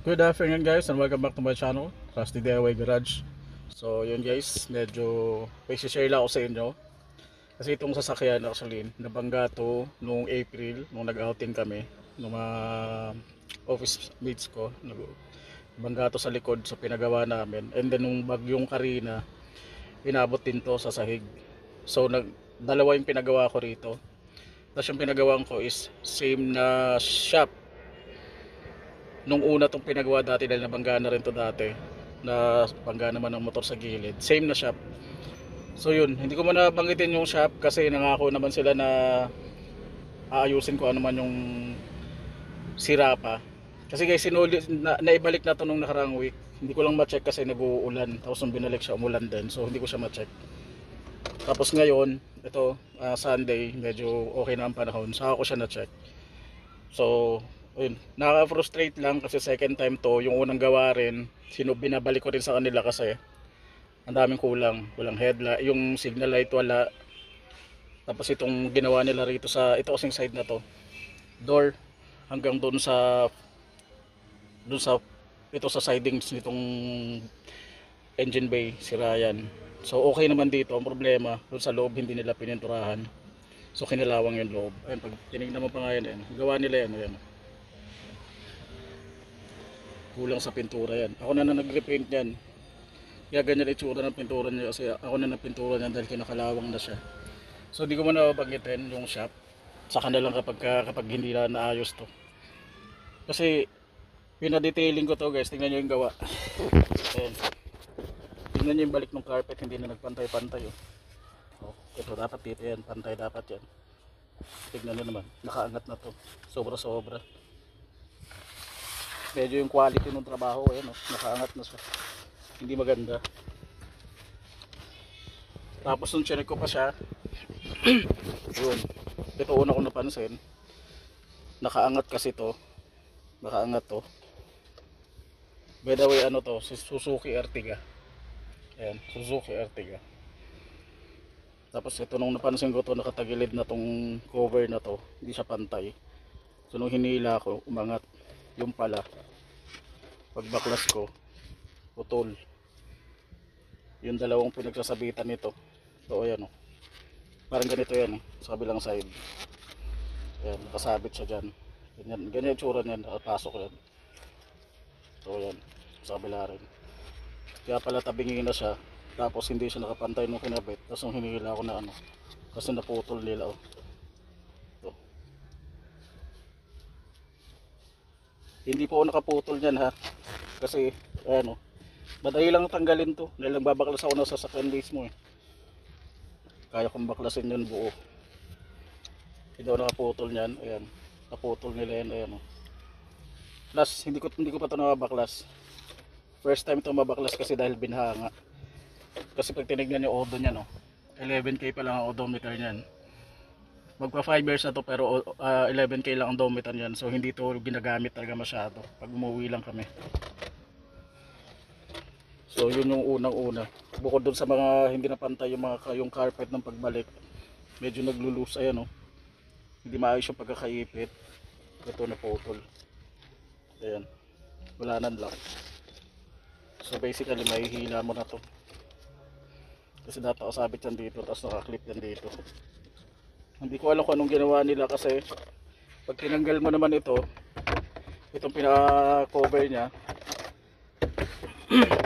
Good afternoon guys and welcome back to my channel, Rusty DIY Garage. So yun guys, medyo may share lang ako sa inyo. Kasi itong sasakyan actually, nabangga to noong April, nung nag-outing kami, nung mga office mates ko. Nabangga to sa likod, so pinagawa namin. And then nung bagyong Karina, inabot din to sa sahig. So dalawa yung pinagawa ko rito. Tapos yung pinagawa ko is same na shop nung una tong pinagawa dati, dahil nabangga na rin to dati, na bangga naman ng motor sa gilid, same na shop. So yun, hindi ko man nabanggitin yung shop kasi nangako naman sila na aayusin ko ano man yung sira pa. Kasi guys, naibalik na to nung nakarang week. Hindi ko lang ma-check kasi nag-uulan, tapos nung binalik siya umulan din, so hindi ko siya ma-check. Tapos ngayon ito, Sunday, medyo okay na ang panahon, saka ko siya na-check. So ayun, nakaka-frustrate lang kasi second time to. Yung unang gawa rin, binabalik ko rin sa kanila kasi ang daming kulang. Walang headlight, yung signal light wala. Tapos itong ginawa nila rito sa ito kasing side na to, door hanggang doon sa ito sa sidings nitong engine bay, sira yan. So okay naman dito, ang problema doon sa loob hindi nila pininturahan. So kinalawang yung loob. Ayun, pag tinignan mo pa nga yan, gawa nila yan, ayan. Kulang sa pintura yan. Ako na nag-repaint yan. Kaya ganyan itsura ng pintura niya kasi ako na nagpintura niyan dahil kinakalawang na siya. So di ko man nabanggitin yung shop. Saka na lang kapag hindi na naayos to. Kasi pinadetailing ko to guys. Tingnan nyo yung gawa. Ayan. Tingnan nyo yung balik ng carpet. Hindi na nagpantay-pantay. Oh, ito dapat dito yan. Pantay dapat yan. Tingnan nyo naman. Nakaangat na to. Sobra-sobra. Medyo yung quality ng trabaho, ayan, oh, nakaangat na siya, hindi maganda. Tapos nung chinek ko pa siya, yun, ito una ko napansin, nakaangat kasi to, nakaangat to. By the way, ano to, si Suzuki Ertiga. Ayan, Suzuki Ertiga. Tapos ito nung napansin ko to, nakatagilid na tong cover na to, hindi siya pantay. So nung hinila ko, umangat. Yung pala, pagbaklas ko, putol. Yung dalawang pinagsasabitan nito. So ayan, oh. Parang ganito yan, sa kabilang side. Ayan, nakasabit siya dyan. Ganyan yung tsura niyan, nakapasok yan. So ayan, sa kabila rin. Kaya pala tabingin na siya. Tapos hindi siya nakapantay nung kinabit. Tapos nung hinihila ko na ano, kasi naputol nila, oh. Hindi po ako nakaputol niyan ha. Kasi ano, madali lang tanggalin to. Dahil nagbabaklas ako na sasakyan mismo eh. Kaya kong baklasin yun buo. Hindi ako nakaputol niyan. Ayan. Naputol nila yan. Ayan, oh. Plus, hindi ko pa ito nakabaklas. First time ito mabaklas kasi dahil binhanga. Kasi pag tinignan yung odo niyan, oh, 11K pa lang ang odometer niyan. Magpa 5 years na to pero 11K lang ang odometer niyan. So hindi to ginagamit talaga masyado pag umuwi lang kami. So yun yung unang-una. Bukod dun sa mga hindi na pantay yung carpet ng pagbalik, medyo naglulus, ayan, oh. Hindi maayos yung pagkakaipit. Ito na putol. Ayan. Wala nan lang. So basically may hila mo na to. Kasi dati nakasabit yan dito, tapos nakaklip yan dito. Hindi ko alam kung anong ginawa nila kasi pag tinanggal mo naman itong pinaka-cover niya.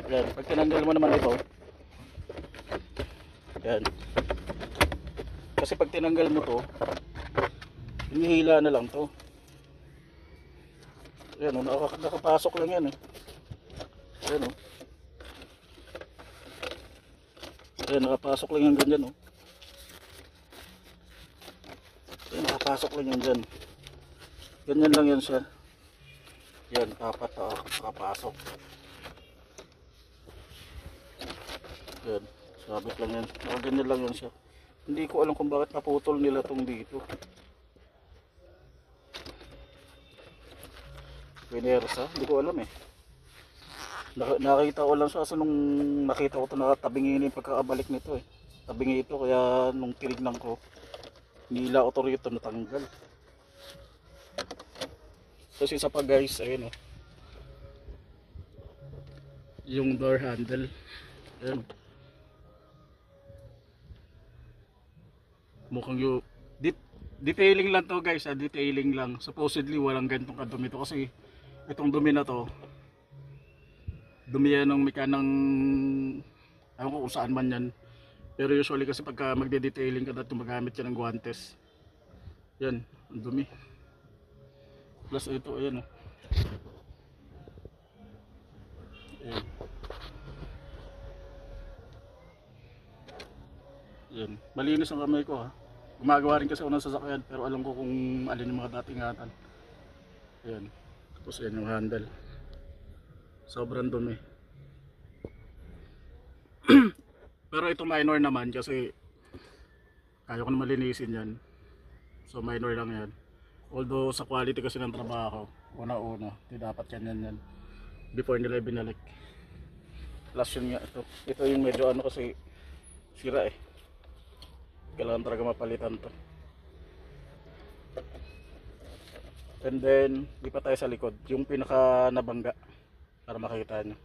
Ayan, pag tinanggal mo naman ito, ayan. Kasi pag tinanggal mo to, hinihila na lang to. Ayan, oh, nakapasok lang yan eh. Ayan, oh. Ayan, nakapasok lang yan ganyan, oh. Ayan, nakapasok lang yan dyan. Ganyan lang yan siya. Yan, apat na nakapasok. Yan, sabit lang yan. Ganyan lang yan siya. Hindi ko alam kung bakit naputol nila tong dito. Pinersa, hindi ko alam eh. Nakita ko lang siya kasi nung nakita ko ito nakatabingi yung pagkakabalik nito eh. Tabingi ito kaya nung tinignan ko, nila ko ito rito natanggal. Tapos isa pa guys, ayun, oh. yung door handle. Ayan. Mukhang yung detailing lang to guys, detailing lang. Supposedly walang ganitong kadumi to kasi itong dumi na to, dumi yan ng mekanang, ewan ko kung saan man yan. Pero usually kasi pagka magde-detailing ka dapat gumagamit ka ng guantes. Yan, ang dumi. Plus ito, ayan o. Ayan. Yan. Malinis ang kamay ko ha. Gumagawa rin kasi ako ng sasakyan pero alam ko kung alin yung mga datingatan. Ayan. Tapos ayan yung handle. Sobrang dumi. Pero ito minor naman kasi kaya ko na malinisin yan. So minor lang yan. Although sa quality kasi ng trabaho, una-una, di dapat yan. Before nila binalik. Plus yun nga ito. Ito yung medyo ano kasi sira eh. Kailangan talaga mapalitan to. And then, di pa tayo sa likod. Yung pinaka nabangga. Para makita nyo.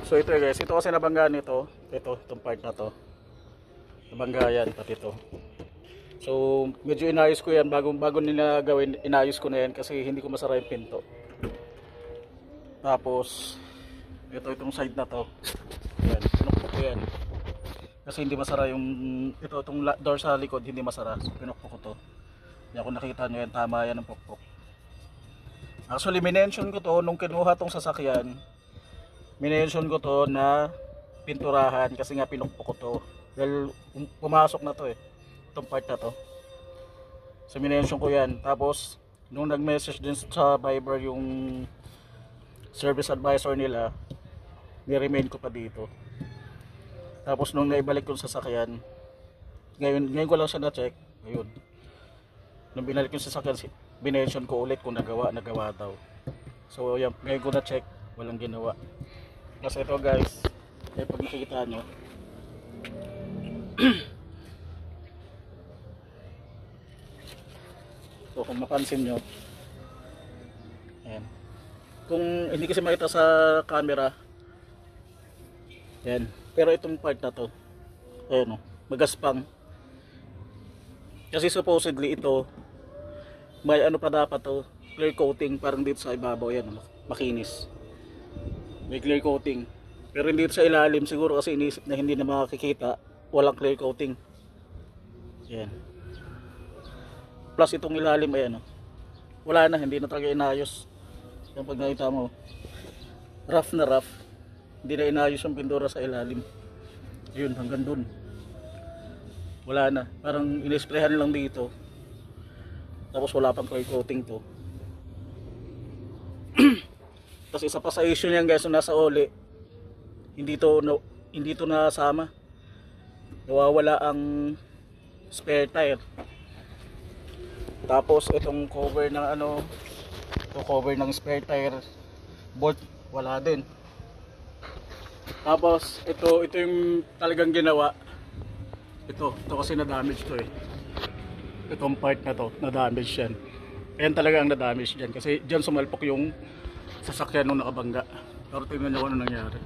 So ito guys, ito kasi nabangga nito. Itong part na to. Nabangga yan, pati ito. So medyo inayos ko yan. Bago nila gawin, inayos ko na yan. Kasi hindi ko masara yung pinto. Tapos, itong side na to. Yan, pinukpok ko yan. Kasi hindi masara yung itong door sa likod, hindi masara. So pinukpok ko to. Yan, kung nakita nyo yan, tama yan ang pukpok. Actually, minention ko to nung kinuha tong sasakyan. Minention ko to na pinturahan kasi nga pinukpok ko to. Dahil pumasok na to eh. Itong part na to. So minention ko yan. Tapos, nung nag-message din sa Viber yung service advisor nila, ni-remain ko pa dito. Tapos nung naibalik ko sa sasakyan, ngayon ko lang siya na-check. Ayun. Nung binalik yung sasakyan, binention ko ulit kung nagawa daw. So yan, ngayon ko na-check, walang ginawa. Kasi ito guys, pag nakikita nyo, so kung mapansin nyo, ayan. Kung hindi kasi makita sa camera, yan. Pero itong part na to, ayan o, magaspang. Kasi supposedly ito, may ano pa dapat to, clear coating, parang dito sa ibabaw, yan, makinis. May clear coating. Pero hindi sa ilalim, siguro kasi inisip na hindi na makikita, walang clear coating. Yan. Plus itong ilalim, ayan o, wala na, hindi na talaga inayos. Yung pag nakita mo, rough na rough, hindi na inayos yung pintura sa ilalim. Yun, hanggang dun wala na, parang inisprehan lang dito, tapos wala pang clear coating to. Tapos isa pa sa issue niyan guys, nasa oli, hindi to nasama, nawawala ang spare tire. Tapos itong cover ng ano, ito cover ng spare tire bolt, wala din. Tapos ito yung talagang ginawa. Ito kasi na-damage to eh. Itong part na to, na-damage yan. Ayan talaga ang na-damage dyan. Kasi dyan sumalpok yung sasakyan nung nakabangga. Pero tingnan nyo ano nangyari.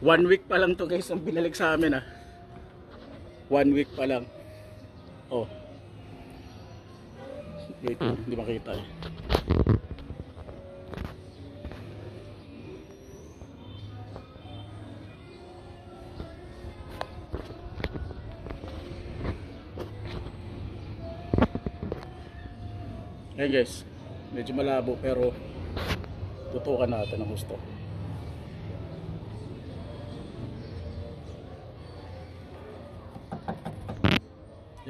1 week pa lang to guys ang binalik sa amin ah. 1 week pa lang. Oh. Wait, hindi makita eh. Ayan guys, medyo malabo pero tutukan natin ang gusto.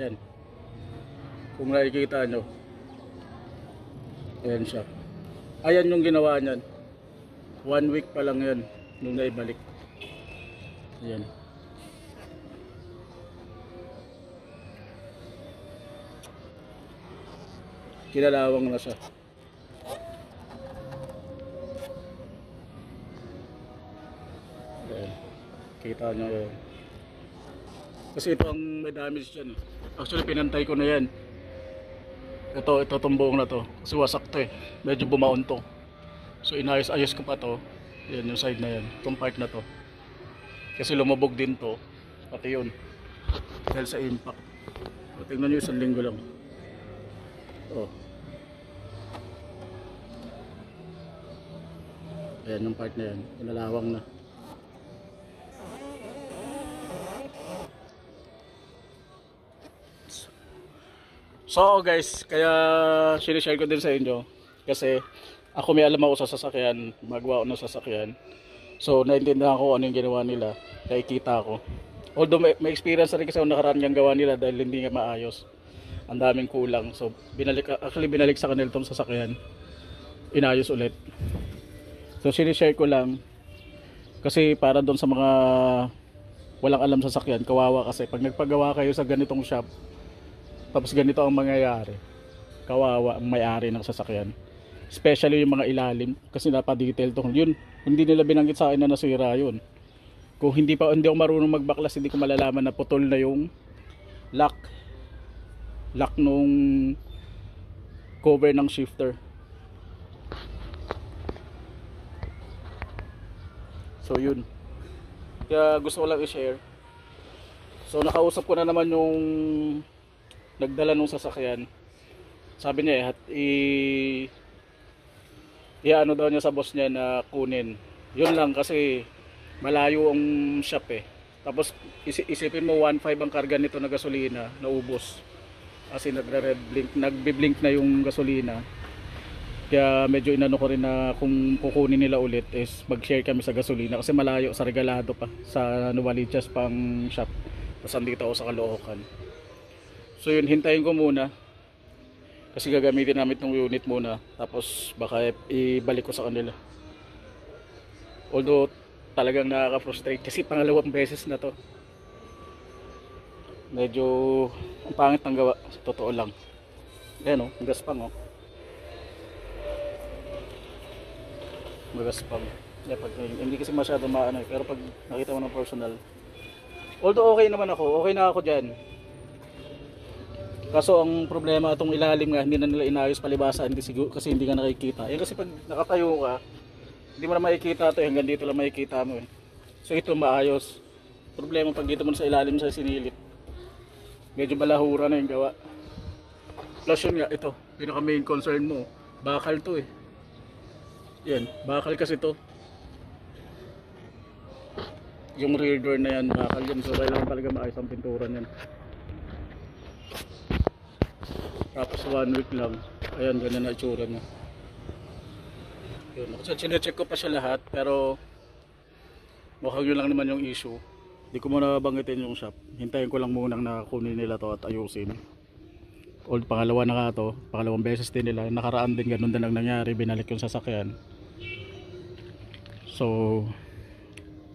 Yan. Kung nakikita nyo, ayan siya. Ayan yung ginawa niyan. 1 week pa lang yan nung naibalik. Ayan. Kilalawang na siya. Ayan. Kita nyo yun. Kasi ito ang may damage dyan eh. Actually pinantay ko na yan. Ito itong buong na to. Kasi wasak to eh. Medyo bumaon to. So inayos-ayos ko pa to. Yan yung side na yan, itong part na to. Kasi lumabog din to, pati yun. Dahil sa impact. So, tingnan nyo, 1 linggo lang. Oh. Ayan yung part na yan, inalawang na. So guys, kaya sinishare ko din sa inyo kasi ako may alam ako sa sasakyan, magawa ako ng sasakyan. So naintindihan ko ano yung ginawa nila, nakikita ko. Although may experience na rin kasi ako nakaraan yung gawa nila dahil hindi nga maayos. Ang daming kulang. So binalik sa kanila itong sasakyan. Inayos ulit. So sinishare ko lang kasi para doon sa mga walang alam sa sasakyan, kawawa kasi pag nagpagawa kayo sa ganitong shop tapos ganito ang mangyayari, kawawa ang may-ari ng sasakyan, especially yung mga ilalim kasi napa-detail to yun. Hindi nila binanggit sa akin na nasira yun. Kung hindi ako marunong magbaklas, hindi ko malalaman na putol na yung lock nung cover ng shifter. So yun, kaya gusto ko lang i-share. So nakausap ko na naman yung nagdala nung sasakyan. Sabi niya ano daw niya sa boss niya na kunin. Yun lang kasi malayo ang shop eh. Tapos isipin mo 1.5 ang karga nito na gasolina, naubos. Kasi nagbi-blink na yung gasolina. Kaya medyo inano ko rin na kung kukunin nila ulit is mag-share kami sa gasolina kasi malayo, sa Regalado pa, sa Novaliches pang shop. Tapos andito ako sa Caloocan. So yun, hintayin ko muna kasi gagamitin namin itong unit muna, tapos baka ibalik ko sa kanila. Although talagang nakaka-frustrate kasi pangalawang beses na to. Medyo ang pangit ng gawa, sa totoo lang. Ayan o, magaspang o. Magaspang. Hindi kasi masyado maano eh, pero pag nakita mo ng personal, although okay naman ako, okay na ako dyan. Kaso ang problema itong ilalim nga, hindi na nila inayos palibasa, hindi siguro kasi hindi ka nakikita. Yan kasi pag nakatayo ka, hindi mo na makikita ito, hanggang dito lang makikita mo eh. So ito maayos. Problema pag dito mo sa ilalim sa sinilip, medyo balahura na yung gawa. Plus yun nga, ito, pinaka main concern mo, bakal to eh. Yan, bakal kasi to. Yung rear door na yan, bakal yan. So kailangan talaga maayos ang pintura niyan. Tapos 1 week lang, ayan, ganun na itsura niya. Yun, so chinecheck ko pa siya lahat, pero mukhang yun lang naman yung issue. Hindi ko muna banggitin yung shop, hintayin ko lang munang nakunin nila to at ayusin. Old, pangalawa na nga to, pangalawang beses din nila, nakaraan din ganun din ang nangyari, binalik yung sasakyan. So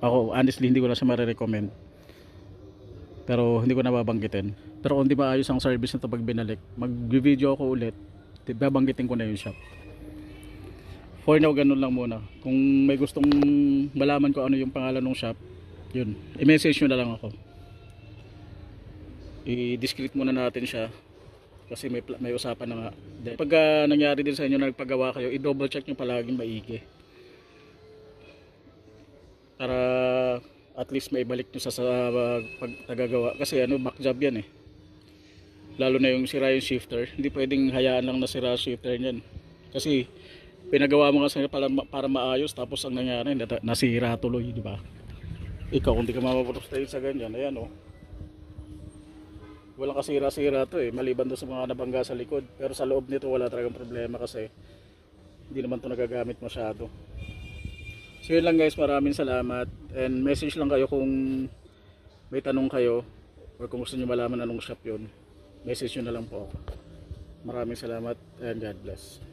ako honestly hindi ko na siya marirecommend, pero hindi ko na babanggitin. Pero kung di maayos ang service nito pag binalik, mag-video ako ulit, babanggitin ko na yung shop. For now, ganun lang muna. Kung may gustong malaman ko ano yung pangalan ng shop, yun, i-message nyo na lang ako. I-discreet muna natin siya kasi may usapan na nga. Pag nangyari din sa inyo na nagpagawa kayo, i-double check nyo palaging maigi para at least may balik nyo sa pagtagagawa. Kasi ano, back job yan eh. Lalo na yung sira yung shifter, hindi pwedeng hayaan lang na sira shifter niyan. Kasi pinagawa mo kasi para maayos, tapos ang nangyari nasira tuloy, di ba? Ikaw kung di ka mapaprustrate sa ganyan, ayan oh. Walang kasira-sira to eh, maliban doon sa mga nabangga sa likod. Pero sa loob nito wala talagang problema kasi hindi naman to nagagamit masyado. So yun lang guys, maraming salamat. And message lang kayo kung may tanong kayo or kung gusto nyo malaman anong shop yun. Message nyo na lang po ako. Maraming salamat and God bless.